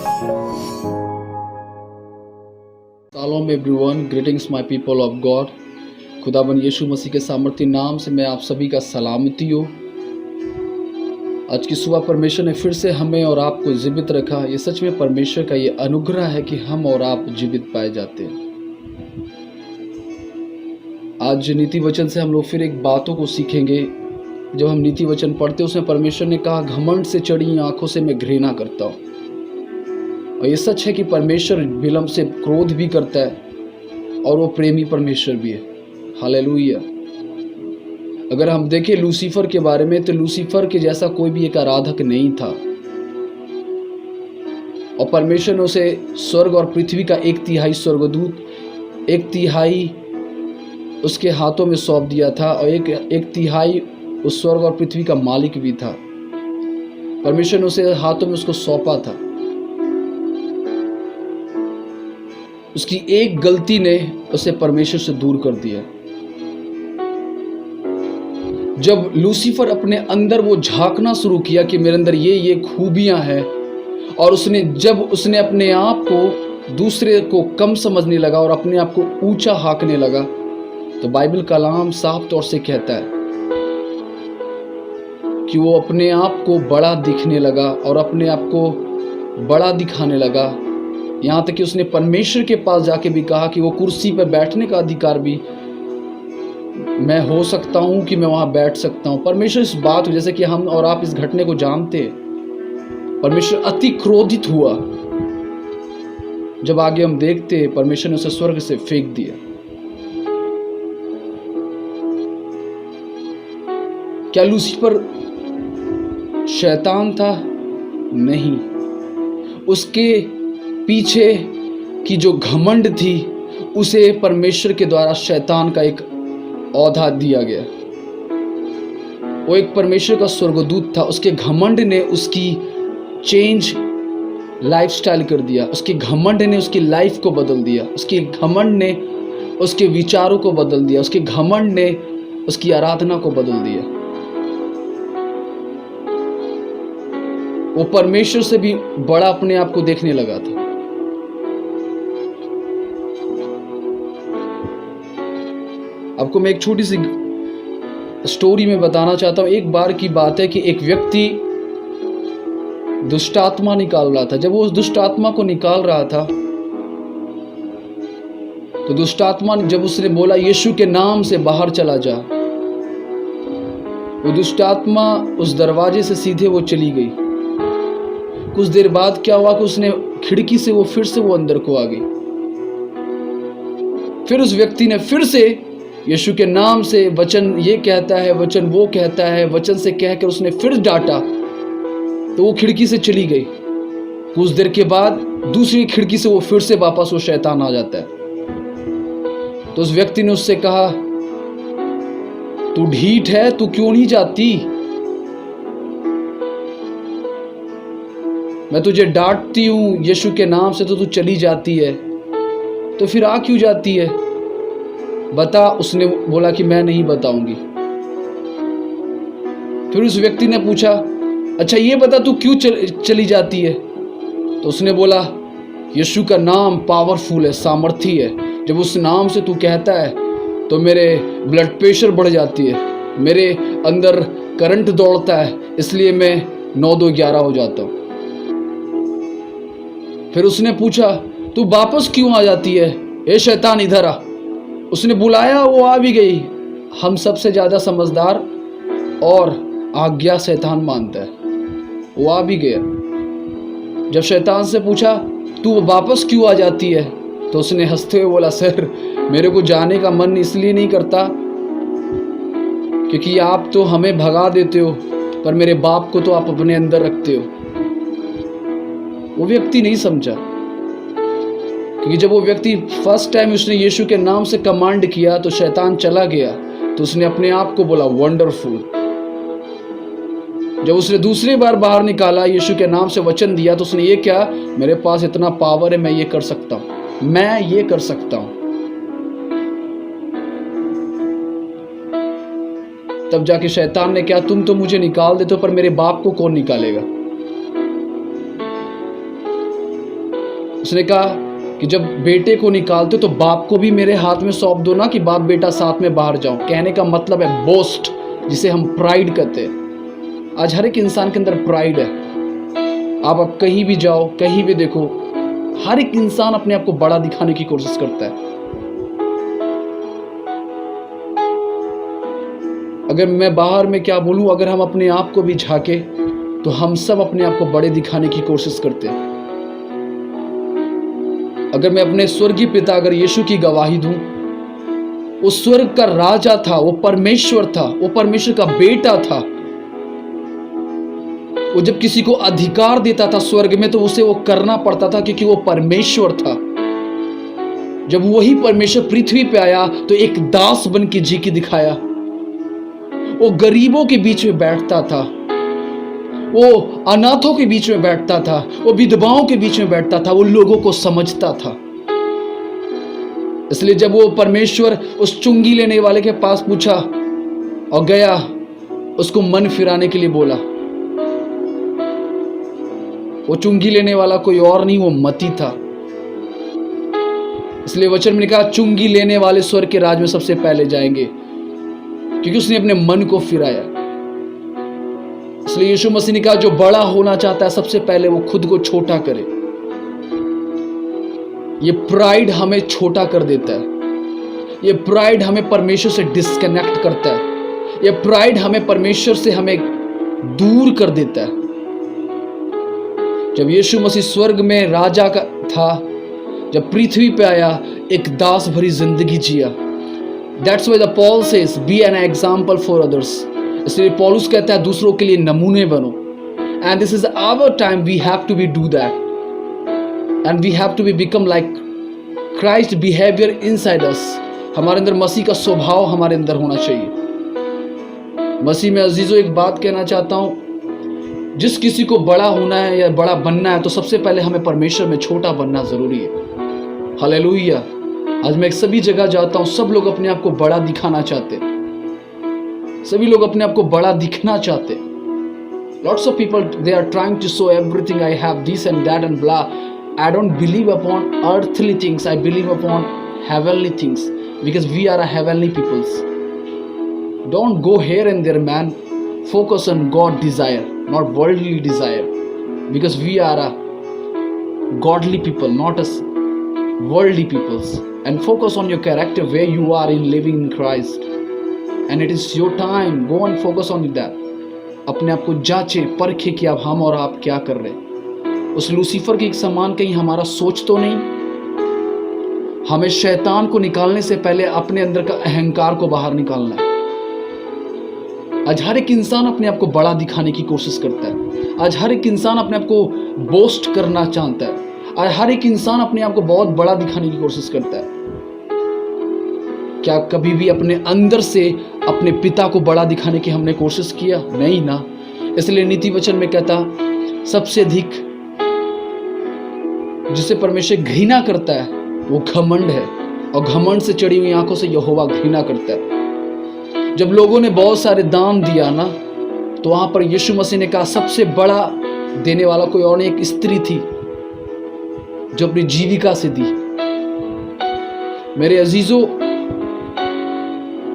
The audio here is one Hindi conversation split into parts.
Shalom everyone, greetings my people of God। खुदाबंद यीशु मसीह के सामर्थ्य नाम से मैं आप सभी का सलामती हो। आज की सुबह परमेश्वर ने फिर से हमें और आपको जीवित रखा। ये सच में परमेश्वर का ये अनुग्रह है कि हम और आप जीवित पाए जाते हैं। आज नीति वचन से हम लोग फिर एक बातों को सीखेंगे। जब हम नीति वचन पढ़ते उसमें परमेश्वर ने कहा, घमंड से चढ़ी आंखों से मैं घृणा करता हूँ। और ये सच है कि परमेश्वर विलंब से क्रोध भी करता है और वो प्रेमी परमेश्वर भी है। हालेलुया। अगर हम देखें लूसीफर के बारे में, तो लूसीफर के जैसा कोई भी एक आराधक नहीं था। और परमेश्वर ने उसे स्वर्ग और पृथ्वी का 1/3 स्वर्गदूत, 1/3 उसके हाथों में सौंप दिया था और 1/3 उस स्वर्ग और पृथ्वी का मालिक भी था। परमेश्वर ने उसे हाथों में उसको सौंपा था। उसकी एक गलती ने उसे परमेश्वर से दूर कर दिया। जब लूसीफर अपने अंदर वो झांकना शुरू किया कि मेरे अंदर ये खूबियां हैं, और जब उसने अपने आप को दूसरे को कम समझने लगा और अपने आप को ऊंचा हाँकने लगा, तो बाइबल कलाम साफ तौर से कहता है कि वो अपने आप को बड़ा दिखने लगा और अपने आप को बड़ा दिखाने लगा। यहाँ तक कि उसने परमेश्वर के पास जाके भी कहा कि वो कुर्सी पर बैठने का अधिकार भी मैं हो सकता हूँ कि मैं वहाँ बैठ सकता हूँ। परमेश्वर इस बात, जैसे कि हम और आप इस घटने को जानते हैं, परमेश्वर अति क्रोधित हुआ। जब आगे हम देखते हैं, परमेश्वर ने उसे स्वर्ग से फेंक दिया। क्या लूसीफर शैतान था? नहीं। उसके पीछे की जो घमंड थी, उसे परमेश्वर के द्वारा शैतान का एक औहदा दिया गया। वो एक परमेश्वर का स्वर्गदूत था। उसके घमंड ने उसकी चेंज लाइफस्टाइल कर दिया। उसके घमंड ने उसकी लाइफ को बदल दिया। उसके घमंड ने उसके विचारों को बदल दिया। उसके घमंड ने उसकी आराधना को बदल दिया। वो परमेश्वर से भी बड़ा अपने आप को देखने लगा था। आपको मैं एक छोटी सी स्टोरी में बताना चाहता हूँ। एक बार की बात है कि एक व्यक्ति दुष्टात्मा निकाल रहा था। जब वो उस दुष्टात्मा को निकाल रहा था, तो दुष्टात्मा जब उसने बोला यीशु के नाम से बाहर चला जा, वो दुष्टात्मा उस दरवाजे से सीधे वो चली गई। कुछ देर बाद क्या हुआ कि उसने खिड़की से वो फिर से वो अंदर को आ गई। फिर उस व्यक्ति ने फिर से यीशु के नाम से, वचन ये कहता है, वचन वो कहता है, वचन से कहकर उसने फिर डांटा, तो वो खिड़की से चली गई। कुछ देर के बाद दूसरी खिड़की से वो फिर से वापस वो शैतान आ जाता है। तो उस व्यक्ति ने उससे कहा, तू ढीठ है, तू क्यों नहीं जाती? मैं तुझे डांटती हूं यीशु के नाम से, तो तू चली जाती है, तो फिर आ क्यों जाती है? बता। उसने बोला कि मैं नहीं बताऊंगी। फिर उस व्यक्ति ने पूछा, अच्छा ये बता तू क्यों चली जाती है? तो उसने बोला, यीशु का नाम पावरफुल है, सामर्थी है। जब उस नाम से तू कहता है तो मेरे ब्लड प्रेशर बढ़ जाती है, मेरे अंदर करंट दौड़ता है, इसलिए मैं 9-2-11 हो जाता हूं। फिर उसने पूछा, तू वापस क्यों आ जाती है? ए शैतान इधर आ। उसने बुलाया, वो आ भी गई। हम सबसे ज्यादा समझदार और आज्ञा शैतान मानता है। वो आ भी गया। जब शैतान से पूछा, तू वापस क्यों आ जाती है? तो उसने हंसते हुए बोला, सर मेरे को जाने का मन इसलिए नहीं करता क्योंकि आप तो हमें भगा देते हो, पर मेरे बाप को तो आप अपने अंदर रखते हो। वो व्यक्ति नहीं समझा, क्योंकि जब वो व्यक्ति फर्स्ट टाइम उसने यीशु के नाम से कमांड किया तो शैतान चला गया। तो उसने अपने आप को बोला वंडरफुल। जब उसने दूसरी बार बाहर निकाला, यीशु के नाम से वचन दिया, तो उसने ये क्या, मेरे पास इतना पावर है, मैं ये कर सकता हूं, मैं ये कर सकता हूं। तब जाके शैतान ने क्या, तुम तो मुझे निकाल देते हो, पर मेरे बाप को कौन निकालेगा? उसने कहा कि जब बेटे को निकालते तो बाप को भी मेरे हाथ में सौंप दो ना, कि बाप बेटा साथ में बाहर जाओ। कहने का मतलब है बोस्ट, जिसे हम प्राइड कहते हैं। आज हर एक इंसान के अंदर प्राइड है। आप कहीं भी जाओ, कहीं भी देखो, हर एक इंसान अपने आप को बड़ा दिखाने की कोशिश करता है। अगर मैं बाहर में क्या बोलूं, अगर हम अपने आप को भी झांके तो हम सब अपने आप को बड़े दिखाने की कोशिश करते हैं। अगर मैं अपने स्वर्गीय पिता, अगर यीशु की गवाही दूं, वो स्वर्ग का राजा था, वो परमेश्वर था, वो परमेश्वर का बेटा था। वो जब किसी को अधिकार देता था स्वर्ग में तो उसे वो करना पड़ता था, क्योंकि वो परमेश्वर था। जब वही परमेश्वर पृथ्वी पे आया तो एक दास बन के जी के दिखाया। वो गरीबों के बीच में बैठता था, वो अनाथों के बीच में बैठता था, वो विधवाओं के बीच में बैठता था, वो लोगों को समझता था। इसलिए जब वो परमेश्वर उस चुंगी लेने वाले के पास पूछा और गया, उसको मन फिराने के लिए बोला। वो चुंगी लेने वाला कोई और नहीं, वो मती था। इसलिए वचन में कहा चुंगी लेने वाले स्वर्ग के राज में सबसे पहले जाएंगे, क्योंकि उसने अपने मन को फिराया। इसलिए यीशु मसीह ने कहा जो बड़ा होना चाहता है सबसे पहले वो खुद को छोटा करे। ये प्राइड हमें छोटा कर देता है। ये प्राइड हमें परमेश्वर से डिस्कनेक्ट करता है। ये प्राइड हमें परमेश्वर से हमें दूर कर देता है। जब यीशु मसीह स्वर्ग में राजा का था, जब पृथ्वी पे आया, एक दास भरी जिंदगी जिया। That's why the Paul says, be an example for others. इसलिए पौलुस कहता है दूसरों के लिए नमूने बनो। And this is our time, we have to be do that. And we have to be become like Christ behavior inside us. हमारे अंदर मसीह का स्वभाव हमारे अंदर होना चाहिए। मसीह में अजीजों एक बात कहना चाहता हूँ, जिस किसी को बड़ा होना है या बड़ा बनना है तो सबसे पहले हमें परमेश्वर में छोटा बनना जरूरी है। हालेलुया। आज मैं सभी जगह जाता हूँ, सब लोग अपने आप को बड़ा दिखाना चाहते, सभी लोग अपने आप को बड़ा दिखना चाहते। Lots of people, they are trying to show everything, I have this and that and blah. I don't believe upon earthly things, I believe upon heavenly things, because we are a heavenly peoples. Don't go here and there, man. Focus on God desire, not worldly desire, because we are a godly people, not as worldly peoples. And focus on your character, where you are in living in Christ, and it is your time. Go and focus on that. अपने आप को जांचे परखे कि अब हम और आप क्या कर रहे हैं। उस लूसीफर के एक समान कहीं हमारा सोच तो नहीं। हमें शैतान को निकालने से पहले अपने अंदर का अहंकार को बाहर निकालना है। आज हर एक इंसान अपने आप को बड़ा दिखाने की कोशिश करता है। आज हर एक इंसान अपने आप को बोस्ट करना चाहता है। आज हर एक इंसान अपने आप को बहुत बड़ा दिखाने की कोशिश करता है। क्या कभी भी अपने अंदर से अपने पिता को बड़ा दिखाने की हमने कोशिश किया? नहीं ना। इसलिए नीति वचन में कहता, सबसे अधिक जिसे परमेश्वर घृणा करता है वो घमंड है, और घमंड से चढ़ी हुई आंखों से यहोवा घृणा करता है। जब लोगों ने बहुत सारे दान दिया ना, तो वहां पर यीशु मसीह ने कहा सबसे बड़ा देने वाला कोई और नहीं, एक स्त्री थी जो अपनी जीविका से दी। मेरे अजीजों,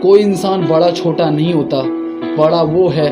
कोई इंसान बड़ा छोटा नहीं होता। बड़ा वो है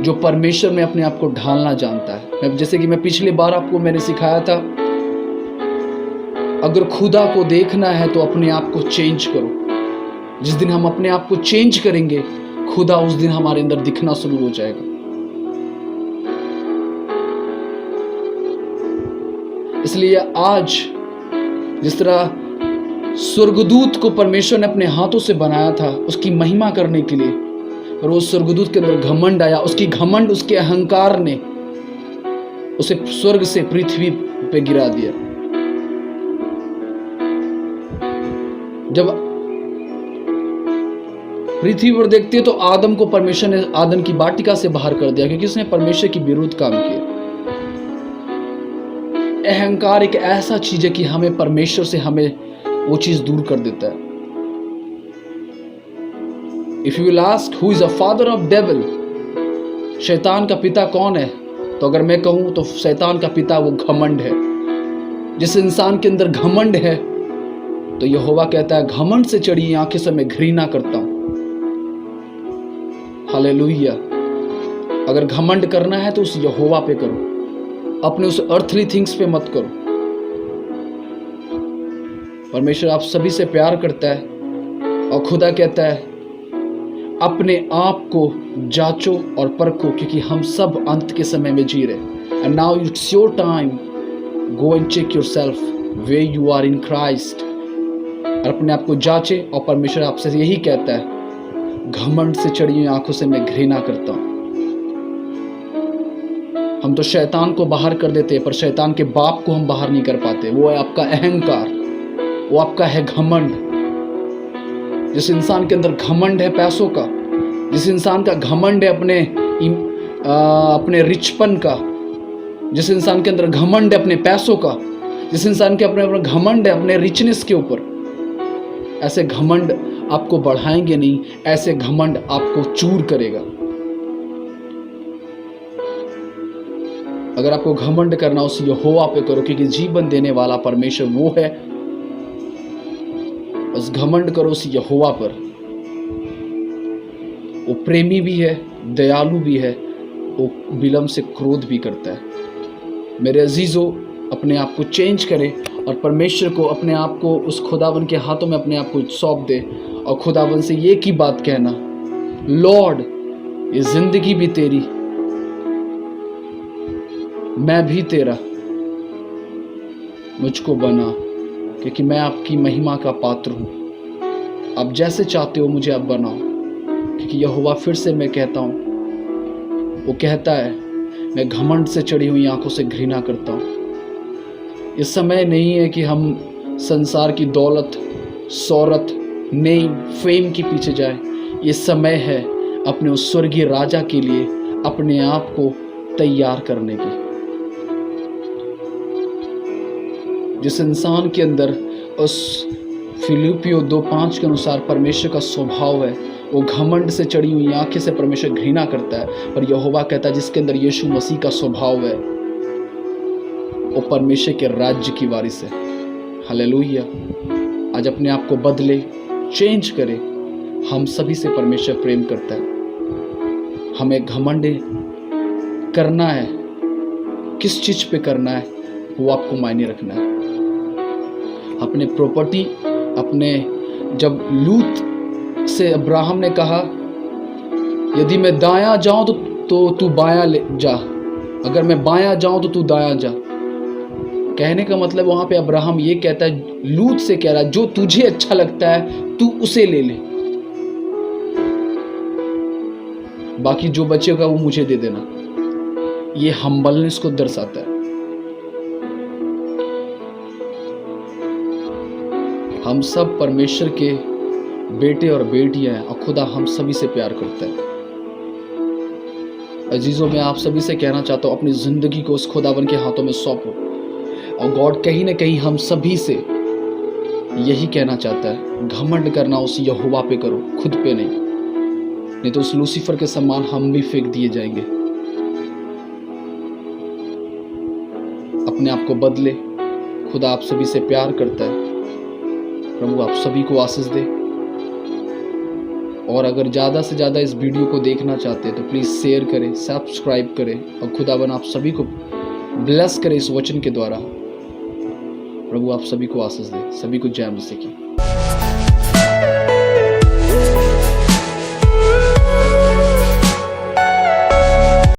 जो परमेश्वर में अपने आप को ढालना जानता है। जैसे कि मैं पिछली बार आपको मैंने सिखाया था, अगर खुदा को देखना है तो अपने आप को चेंज करो। जिस दिन हम अपने आप को चेंज करेंगे, खुदा उस दिन हमारे अंदर दिखना शुरू हो जाएगा। इसलिए आज जिस तरह स्वर्गदूत को परमेश्वर ने अपने हाथों से बनाया था उसकी महिमा करने के लिए, और उस स्वर्गदूत के अंदर घमंड आया, उसकी घमंड, उसके अहंकार ने उसे स्वर्ग से पृथ्वी पे गिरा दिया। जब पृथ्वी पर देखते तो आदम को परमेश्वर ने आदम की वाटिका से बाहर कर दिया, क्योंकि उसने परमेश्वर की विरुद्ध काम किया। अहंकार एक ऐसा चीज है कि हमें परमेश्वर से हमें वो चीज दूर कर देता है। If you will ask who is the father of devil, शैतान का पिता कौन है, तो अगर मैं कहूं तो शैतान का पिता वो घमंड है। जिस इंसान के अंदर घमंड है, तो यहोवा कहता है घमंड से चढ़ी आंखें से मैं घृणा करता हूं। हालेलुया। अगर घमंड करना है तो उस यहोवा पे करो, अपने उस अर्थली थिंग्स पे मत करो। परमेश्वर आप सभी से प्यार करता है और खुदा कहता है अपने आप को जांचो और परखो, क्योंकि हम सब अंत के समय में जी रहे। And now it's your time, go and check yourself where you are in Christ. और अपने आप को जांचे, और परमेश्वर आपसे यही कहता है घमंड से चढ़ी हुई आंखों से मैं घृणा करता हूं। हम तो शैतान को बाहर कर देते हैं, पर शैतान के बाप को हम बाहर नहीं कर पाते। वो है आपका अहंकार, वो आपका है घमंड। जिस इंसान के अंदर घमंड है पैसों का, जिस इंसान का घमंड है अपने रिचपन का, जिस इंसान के अंदर घमंड है अपने पैसों का, जिस इंसान के अपने घमंड है अपने रिचनेस के ऊपर, ऐसे घमंड आपको बढ़ाएंगे नहीं, ऐसे घमंड आपको चूर करेगा। अगर आपको घमंड करना उस यहोवा पे करो, क्योंकि जीवन देने वाला परमेश्वर वो है। बस घमंड करो उस यहोवा पर। वो प्रेमी भी है, दयालु भी है, वो विलंब से क्रोध भी करता है। मेरे अजीजों, अपने आप को चेंज करें और परमेश्वर को, अपने आप को उस खुदावन के हाथों में अपने आप को सौंप दे, और खुदावन से ये की बात कहना, लॉर्ड ये जिंदगी भी तेरी, मैं भी तेरा, मुझको बना, क्योंकि मैं आपकी महिमा का पात्र हूं। आप जैसे चाहते हो मुझे आप बनाओ, क्योंकि यहोवा फिर से मैं कहता हूं, वो कहता है मैं घमंड से चढ़ी हुई आंखों से घृणा करता हूं। ये समय नहीं है कि हम संसार की दौलत, शोहरत, नेम, फेम के पीछे जाए। ये समय है अपने उस स्वर्गीय राजा के लिए अपने आप को तैयार करने की। जिस इंसान के अंदर उस फिलिपियो 2:5 के अनुसार परमेश्वर का स्वभाव है, वो घमंड से चढ़ी हुई आंखें से परमेश्वर घृणा करता है। पर यहोवा कहता है जिसके अंदर यीशु मसीह का स्वभाव है, वो परमेश्वर के राज्य की वारिस है। हालेलुया। आज अपने आप को बदले, चेंज करे। हम सभी से परमेश्वर प्रेम करता है। हमें घमंड करना है, किस चीज पे करना है वो आपको मायने रखना है। अपने प्रॉपर्टी, अपने, जब लूत से अब्राहम ने कहा यदि मैं दायां जाऊं तो तू बायां ले जा, अगर मैं बायां जाऊं तो तू दायां जा। कहने का मतलब वहां पे अब्राहम ये कहता है, लूत से कह रहा है जो तुझे अच्छा लगता है तू उसे ले ले, बाकी जो बचेगा वो मुझे दे देना। ये हम्बलनेस को दर्शाता है। हम सब परमेश्वर के बेटे और बेटियां हैं, और खुदा हम सभी से प्यार करता है। अजीजों, मैं आप सभी से कहना चाहता हूं अपनी जिंदगी को उस खुदावन के हाथों में सौंपो। और गॉड कहीं ना कहीं हम सभी से यही कहना चाहता है, घमंड करना उस यहोवा पे करो, खुद पे नहीं तो उस लूसीफर के समान हम भी फेंक दिए जाएंगे। अपने आप को बदले। खुदा आप सभी से प्यार करता है। प्रभु आप सभी को आशीष दे। और अगर ज़्यादा से ज़्यादा इस वीडियो को देखना चाहते हैं तो प्लीज़ शेयर करें, सब्सक्राइब करें, और खुदावन आप सभी को ब्लेस करें इस वचन के द्वारा। प्रभु आप सभी को आशीष दे। सभी को जय मसीह की।